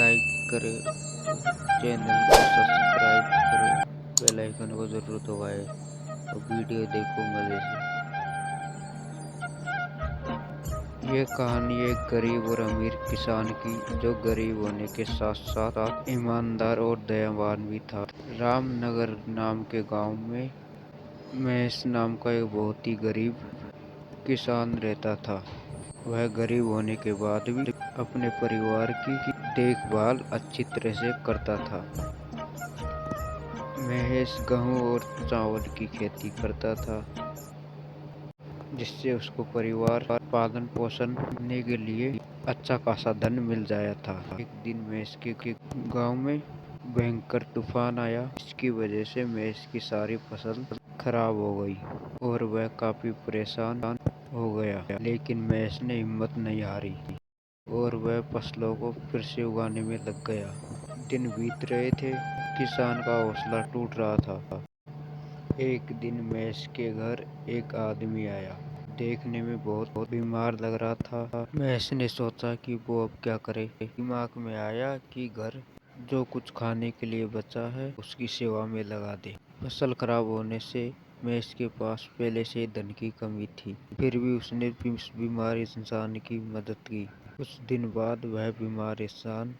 Like करें, channel को subscribe करें, बेल आइकन को ज़रूर दबाएं और वीडियो देखो मज़े से। ये कहानी एक गरीब और अमीर किसान की, जो गरीब होने के साथ साथ ईमानदार और दयावान भी था। रामनगर नाम के गांव में महेश नाम का एक बहुत ही गरीब किसान रहता था। वह गरीब होने के बाद भी अपने परिवार की देखभाल अच्छी तरह से करता था। महेश गेहूं और चावल की खेती करता था, जिससे उसको परिवार पालन पोषण करने के लिए अच्छा खासा धन मिल जाया था। एक दिन महेश के गांव में भयंकर तूफान आया, जिसकी वजह से महेश की सारी फसल खराब हो गई और वह काफी परेशान हो गया। लेकिन महेश ने हिम्मत नहीं हारी और वह फसलों को फिर से उगाने में लग गया। दिन बीत रहे थे, किसान का हौसला टूट रहा था। एक दिन महेश के घर एक आदमी आया, देखने में बहुत बीमार लग रहा था। महेश ने सोचा कि वो अब क्या करे। दिमाग में आया कि घर जो कुछ खाने के लिए बचा है उसकी सेवा में लगा दे। फसल खराब होने से महेश के पास पहले से धन की कमी थी, फिर भी उसने बीमार इंसान की मदद की। कुछ दिन बाद वह बीमार इंसान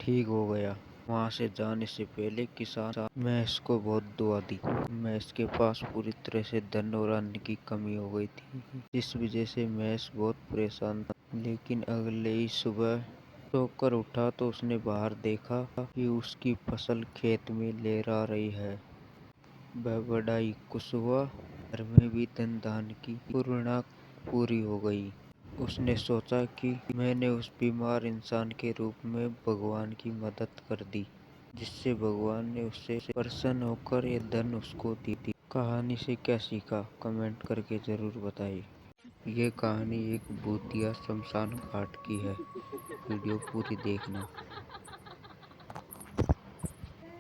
ठीक हो गया। वहाँ से जाने से पहले किसान महेश को बहुत दुआ दी। महेश के पास पूरी तरह से धन और अन्न की कमी हो गई थी, जिस वजह से महेश बहुत परेशान था। लेकिन अगले ही सुबह सोकर उठा तो उसने बाहर देखा कि उसकी फसल खेत में लहरा रही है। वह बड़ा ही खुश हुआ। घर में भी धन धान्य की पूर्णता पूरी हो गई। उसने सोचा कि मैंने उस बीमार इंसान के रूप में भगवान की मदद कर दी, जिससे भगवान ने उससे प्रसन्न होकर ये धन उसको दी। कहानी से क्या सीखा, कमेंट करके जरूर बताइए। ये कहानी एक भूतिया शमशान घाट की है, वीडियो पूरी देखना।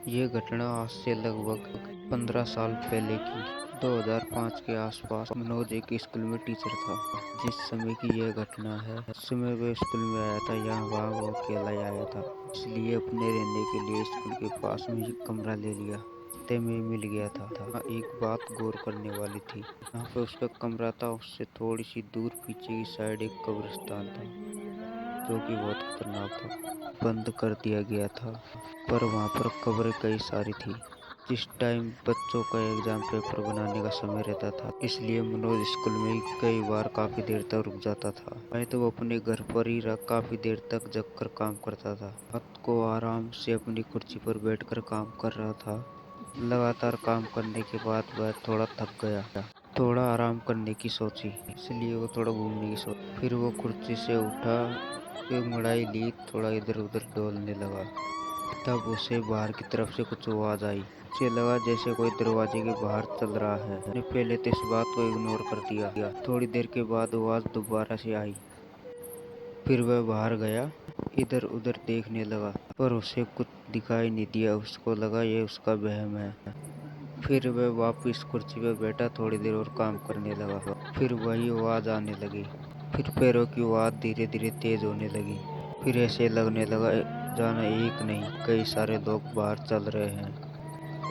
ये घटना आज से लगभग 15 साल पहले की 2005 के आसपास। मनोज एक स्कूल में टीचर था। जिस समय की यह घटना है, उस समय वह स्कूल में आया था। यहाँ वहाँ वो अकेला ही आया था, इसलिए अपने रहने के लिए स्कूल के पास में ही कमरा ले लिया। रास्ते में मिल गया था। एक बात गौर करने वाली थी। यहाँ पे उसका कमरा था, उससे थोड़ी सी दूर पीछे की साइड एक कब्रिस्तान था, जो कि बहुत खतरनाक था। बंद कर दिया गया था, पर वहाँ पर कब्रें कई सारी थी। जिस टाइम बच्चों का एग्जाम पेपर बनाने का समय रहता था, इसलिए मनोज स्कूल में कई बार काफी देर तक रुक जाता था। मैं तो वो अपने घर पर ही काफी देर तक जग कर काम करता था। रात को आराम से अपनी कुर्सी पर बैठकर काम कर रहा था। लगातार काम करने के बाद वह थोड़ा थक गया। थोड़ा आराम करने की सोची, इसलिए वो थोड़ा घूमने की सोची। फिर वो कुर्सी से उठा, अंगड़ाई ली, थोड़ा इधर उधर डोलने लगा। तब उसे बाहर की तरफ से कुछ आवाज आई। उसे लगा जैसे कोई दरवाजे के बाहर चल रहा है। उसने पहले तो इस बात को इग्नोर कर दिया। थोड़ी देर के बाद आवाज दोबारा से आई। फिर वह बाहर गया, इधर उधर देखने लगा, पर उसे कुछ दिखाई नहीं दिया। उसको लगा ये उसका वहम है। फिर वह वापस कुर्सी पर बैठा, थोड़ी देर और काम करने लगा। फिर वही आवाज आने लगी। फिर पैरों की आवाज धीरे धीरे तेज होने लगी। फिर ऐसे लगने लगा जाना एक नहीं कई सारे लोग बाहर चल रहे हैं।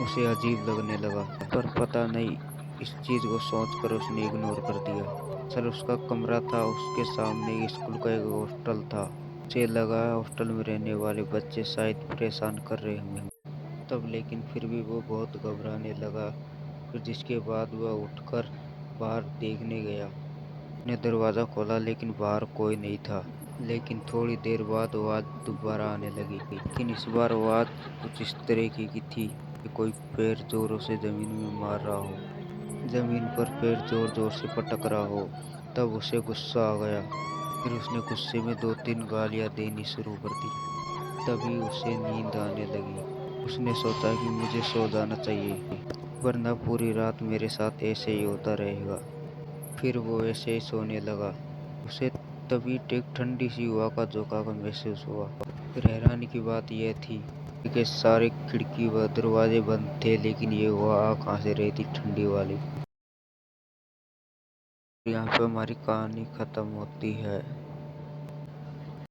उसे अजीब लगने लगा, पर पता नहीं इस चीज को सोचकर उसने इग्नोर कर दिया। असल उसका कमरा था, उसके सामने स्कूल का एक हॉस्टल था। उसे लगा हॉस्टल में रहने वाले बच्चे शायद परेशान कर रहे होंगे। तब लेकिन फिर भी वो बहुत घबराने लगा। फिर जिसके बाद वह उठकर बाहर देखने गया। उसने दरवाजा खोला, लेकिन बाहर कोई नहीं था। लेकिन थोड़ी देर बाद आवाज दोबारा आने लगी, लेकिन इस बार आवाज कुछ इस तरह की थी कि कोई पैर जोरों से जमीन में मार रहा हो, जमीन पर पैर जोर जोर से पटक रहा हो। तब उसे गुस्सा आ गया। फिर उसने गुस्से में 2-3 गालियां देनी शुरू कर दी। तभी उसे नींद आने लगी। उसने सोचा कि मुझे सो जाना चाहिए, वरना पूरी रात मेरे साथ ऐसे ही होता रहेगा। फिर वो ऐसे ही सोने लगा। उसे तभी एक ठंडी सी हवा का झोंका का महसूस हुआ। फिर हैरानी की बात यह थी कि सारे खिड़की व दरवाजे बंद थे, लेकिन ये हवा कहाँ से रही थी ठंडी वाली। यहाँ पे हमारी कहानी खत्म होती है।